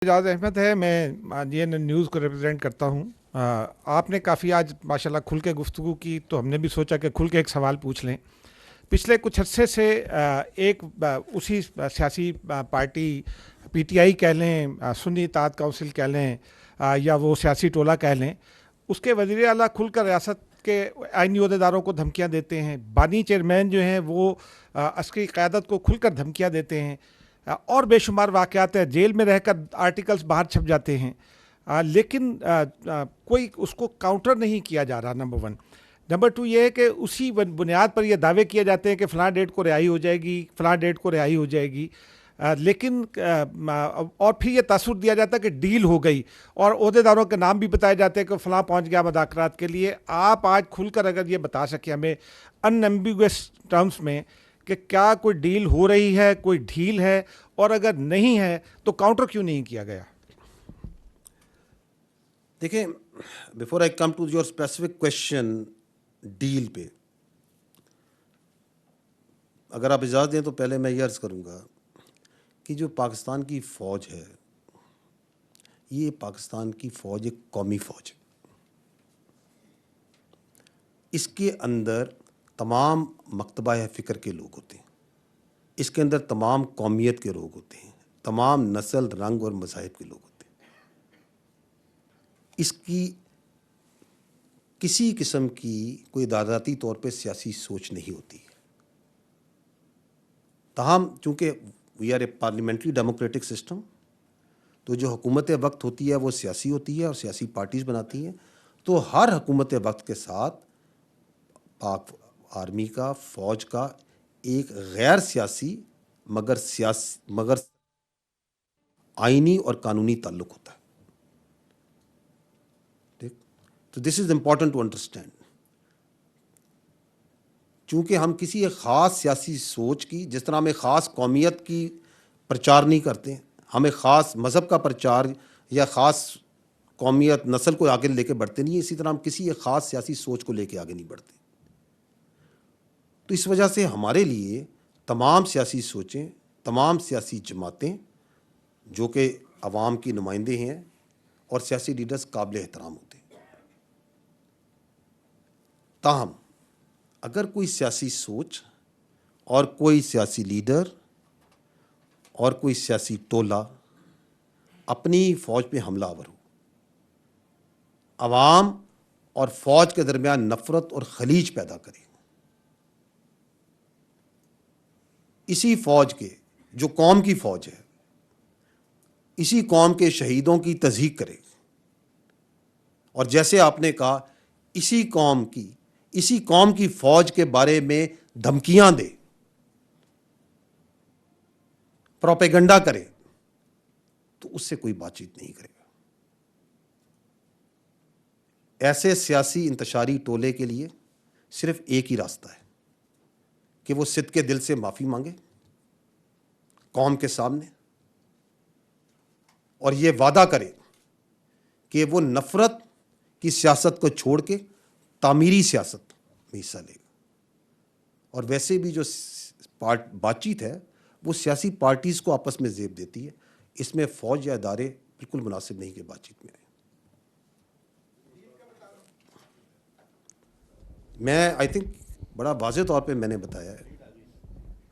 एजाज अहमद है। मैं GNN news को रिप्रेजेंट करता हूँ। आपने काफ़ी आज माशाल्लाह खुल के गुफ्तगू की, तो हमने भी सोचा कि खुल के एक सवाल पूछ लें। पिछले कुछ अरसे से उसी सियासी पार्टी पीटीआई कह लें, सुन्नी इत्तेहाद काउंसिल कह लें, या वो सियासी टोला कह लें, उसके वज़ीर आला खुलकर रियासत के आइनी अहदेदारों को धमकियाँ देते हैं। बानी चेयरमैन जो हैं वो अस्करी क़यादत को खुलकर धमकियाँ देते हैं, और बेशुमार वाक़यात है, जेल में रहकर आर्टिकल्स बाहर छप जाते हैं। लेकिन कोई उसको काउंटर नहीं किया जा रहा, नंबर वन। नंबर टू ये है कि उसी बुनियाद पर ये दावे किए जाते हैं कि फ़लाँ डेट को रिहाई हो जाएगी, फ़लाँ डेट को रिहाई हो जाएगी। लेकिन और फिर ये तासुर दिया जाता है कि डील हो गई, और अहदेदारों के नाम भी बताए जाते हैं कि फ़लाँ पहुंच गया मुज़ाकरात के लिए। आप आज खुलकर अगर ये बता सकें हमें अनएम्बिगुअस टर्म्स में कि क्या कोई डील हो रही है, कोई ढील है, और अगर नहीं है तो काउंटर क्यों नहीं किया गया? देखिए, before I come to your specific question deal पे, अगर आप इजाज़त दें तो पहले मैं ये अर्ज़ करूँगा कि जो पाकिस्तान की फ़ौज है, ये पाकिस्तान की फ़ौज एक कौमी फ़ौज है। इसके अंदर तमाम मकतबा फ़िक्र के लोग होते हैं, इसके अंदर तमाम कौमियत के लोग होते हैं, तमाम नस्ल, रंग और मज़ाहिब के लोग होते हैं। इसकी किसी किस्म की कोई इदाराती तौर पे सियासी सोच नहीं होती है। ताहम चूँकि we are a parliamentary democratic system, तो जो हुकूमत वक्त होती है वो सियासी होती है और सियासी पार्टीज़ बनाती हैं। तो हर हुकूमत वक्त के साथ पाक आर्मी का, फ़ौज का एक गैर सियासी मगर आइनी और कानूनी ताल्लुक़ होता है। ठीक, तो this is important to understand. चूँकि हम किसी एक ख़ास सियासी सोच की, जिस तरह हम एक ख़ास कौमियत की प्रचार नहीं करते, हम एक ख़ास मज़हब का प्रचार या ख़ास कौमियत नस्ल को आगे लेके बढ़ते नहीं, इसी तरह हम किसी एक ख़ास सियासी सोच को लेके आगे नहीं बढ़ते। तो इस वजह से हमारे लिए तमाम सियासी सोचें, तमाम सियासी जमातें जो कि अवाम की नुमाइंदे हैं और सियासी लीडर्स काबिल एहतराम होते हैं। ताहम अगर कोई सियासी सोच और कोई सियासी लीडर और कोई सियासी टोला अपनी फ़ौज पे हमलावर हो, अवाम और फ़ौज के दरमियान नफ़रत और खलीज पैदा करे, इसी फ़ौज के, जो कौम की फ़ौज है, इसी कौम के शहीदों की तज़हीक करे, और जैसे आपने कहा इसी कौम की फ़ौज के बारे में धमकियां दे, प्रोपेगेंडा करे, तो उससे कोई बातचीत नहीं करेगा। ऐसे सियासी इंतशारी टोले के लिए सिर्फ एक ही रास्ता है कि वो सिद्क़ के दिल से माफ़ी मांगे कौम के सामने, और ये वादा करे कि वो नफ़रत की सियासत को छोड़ के तामीरी सियासत में हिस्सा लेगा। और वैसे भी जो बातचीत है वो सियासी पार्टीज़ को आपस में ज़ेब देती है, इसमें फ़ौज या इदारे बिल्कुल मुनासिब नहीं कि बातचीत में आए। मैं आई थिंक बड़ा वाज़ेह तौर पे मैंने बताया है,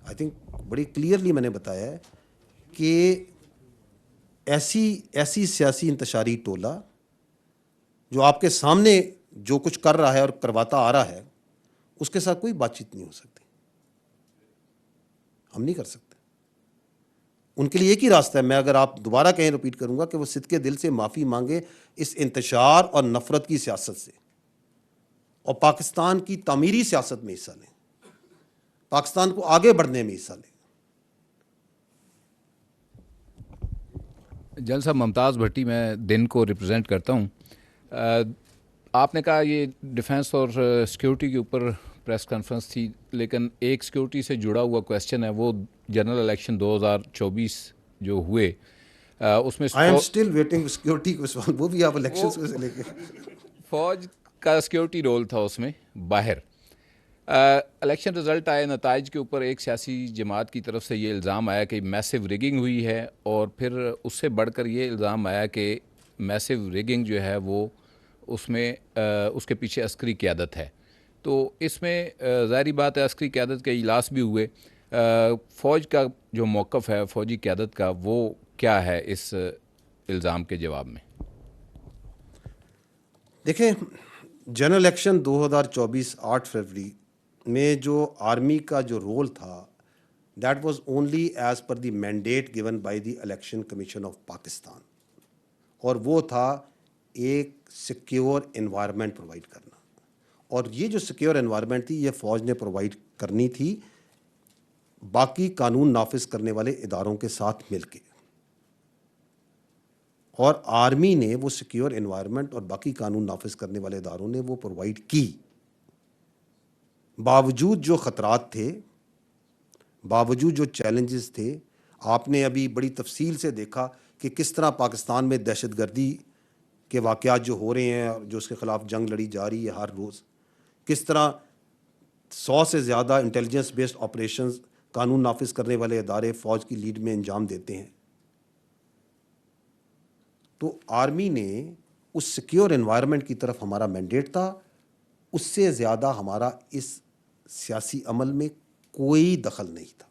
आई थिंक बड़ी क्लियरली मैंने बताया है कि ऐसी सियासी इंतशारी टोला जो आपके सामने जो कुछ कर रहा है और करवाता आ रहा है, उसके साथ कोई बातचीत नहीं हो सकती, हम नहीं कर सकते। उनके लिए एक ही रास्ता है, मैं अगर आप दोबारा कहें रिपीट करूंगा, कि वो सिद्क़ के दिल से माफ़ी मांगे इस इंतशार और नफ़रत की सियासत से, और पाकिस्तान की तामीरी सियासत में हिस्सा लें, पाकिस्तान को आगे बढ़ने में हिस्सा लें। जनरल साहब, मुमताज़ भट्टी, मैं दिन को रिप्रेजेंट करता हूँ। आपने कहा ये डिफेंस और सिक्योरिटी के ऊपर प्रेस कॉन्फ्रेंस थी, लेकिन एक सिक्योरिटी से जुड़ा हुआ क्वेश्चन है, वो जनरल इलेक्शन 2024 जो हुए, उसमें I am still waiting security को, वो भी आप इलेक्शन से लेके फौज का सिक्योरिटी रोल था उसमें बाहर। الیکشن رزلٹ آئے، نتائج کے اوپر ایک سیاسی جماعت کی طرف سے یہ الزام آیا کہ میسو ریگنگ ہوئی ہے، اور پھر اس سے بڑھ کر یہ الزام آیا کہ میسو ریگنگ جو ہے وہ اس میں اس کے پیچھے عسکری قیادت ہے. تو اس میں ظاہری بات ہے عسکری قیادت کے اجلاس بھی ہوئے. فوج کا جو موقف ہے، فوجی قیادت کا، وہ کیا ہے اس الزام کے جواب میں؟ دیکھیں، جنرل الیکشن 2024 8 فروری میں جو آرمی کا جو رول تھا، that was only as per the mandate given by the election commission of Pakistan, اور وہ تھا ایک سیکیور انوائرمنٹ پرووائڈ کرنا. اور یہ جو سیکیور انوائرمنٹ تھی یہ فوج نے پرووائڈ کرنی تھی باقی قانون نافذ کرنے والے اداروں کے ساتھ مل کے. اور آرمی نے وہ سیکیور انوائرمنٹ اور باقی قانون نافذ کرنے والے اداروں نے وہ پرووائڈ کی. باوجود جو خطرات تھے، باوجود جو چیلنجز تھے، آپ نے ابھی بڑی تفصیل سے دیکھا کہ کس طرح پاکستان میں دہشت گردی کے واقعات جو ہو رہے ہیں، جو اس کے خلاف جنگ لڑی جا رہی ہے ہر روز، کس طرح 100 سے زیادہ انٹیلیجنس بیسڈ آپریشنز قانون نافذ کرنے والے ادارے فوج کی لیڈ میں انجام دیتے ہیں. تو آرمی نے اس سیکیور انوائرمنٹ کی طرف ہمارا مینڈیٹ تھا، اس سے زیادہ ہمارا اس سیاسی عمل میں کوئی دخل نہیں تھا.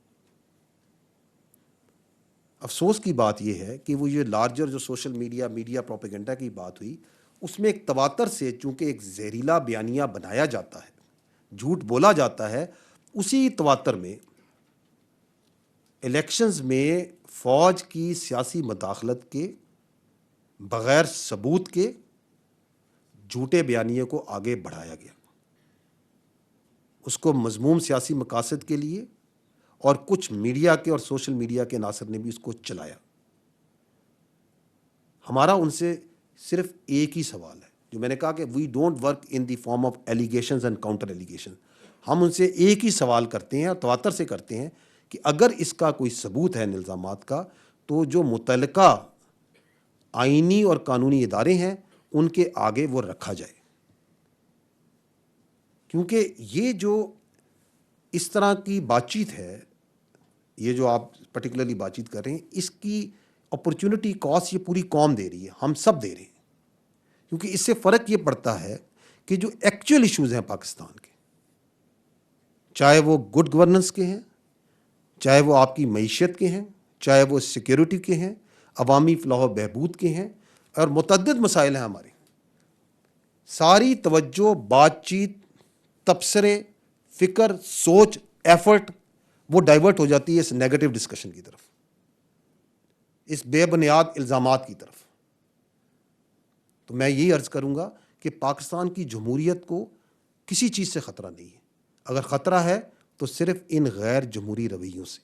افسوس کی بات یہ ہے کہ وہ یہ لارجر جو سوشل میڈیا پروپیگنڈا کی بات ہوئی، اس میں ایک تواتر سے چونکہ ایک زہریلا بیانیہ بنایا جاتا ہے، جھوٹ بولا جاتا ہے، اسی تواتر میں الیکشنز میں فوج کی سیاسی مداخلت کے بغیر ثبوت کے جھوٹے بیانیے کو آگے بڑھایا گیا، اس کو مذموم سیاسی مقاصد کے لیے، اور کچھ میڈیا کے اور سوشل میڈیا کے عناصر نے بھی اس کو چلایا. ہمارا ان سے صرف ایک ہی سوال ہے، جو میں نے کہا کہ we don't work in the form of allegations and counter allegation. ہم ان سے ایک ہی سوال کرتے ہیں اور تواتر سے کرتے ہیں کہ اگر اس کا کوئی ثبوت ہے ان الزامات کا، تو جو متعلقہ آئینی اور قانونی ادارے ہیں ان کے آگے وہ رکھا جائے. کیونکہ یہ جو اس طرح کی بات چیت ہے، یہ جو آپ پرٹیکولرلی بات چیت کر رہے ہیں، اس کی اپرچونٹی کاسٹ یہ پوری قوم دے رہی ہے، ہم سب دے رہے ہیں. کیونکہ اس سے فرق یہ پڑتا ہے کہ جو ایکچوئل ایشوز ہیں پاکستان کے، چاہے وہ گڈ گورننس کے ہیں، چاہے وہ آپ کی معیشت کے ہیں، چاہے وہ سیکیورٹی کے ہیں، عوامی فلاح و بہبود کے ہیں، اور متعدد مسائل ہیں ہمارے، ساری توجہ، بات چیت، تبصرے، فکر، سوچ، ایفرٹ وہ ڈائیورٹ ہو جاتی ہے اس نیگیٹو ڈسکشن کی طرف، اس بے بنیاد الزامات کی طرف. تو میں یہی عرض کروں گا کہ پاکستان کی جمہوریت کو کسی چیز سے خطرہ نہیں ہے. اگر خطرہ ہے تو صرف ان غیر جمہوری رویوں سے.